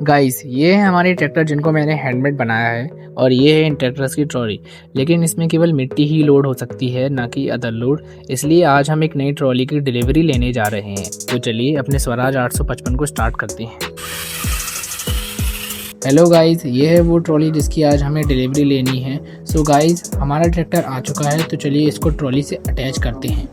Guys ये है हमारे ट्रैक्टर जिनको मैंने हैंडमेड बनाया है और ये है इन ट्रैक्टर्स की ट्रॉली। लेकिन इसमें केवल मिट्टी ही लोड हो सकती है, ना कि अदर लोड। इसलिए आज हम एक नई ट्रॉली की डिलीवरी लेने जा रहे हैं। तो चलिए अपने स्वराज 855 को स्टार्ट करते हैं। हेलो गाइस, ये है वो ट्रॉली जिसकी आज हमें डिलीवरी लेनी है। सो गाइस हमारा ट्रैक्टर आ चुका है, तो चलिए इसको ट्रॉली से अटैच करते हैं।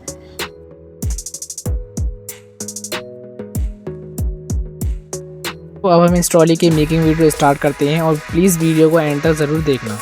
तो अब हम इस ट्रॉली की मेकिंग वीडियो स्टार्ट करते हैं और प्लीज़ वीडियो को एंड तक ज़रूर देखना।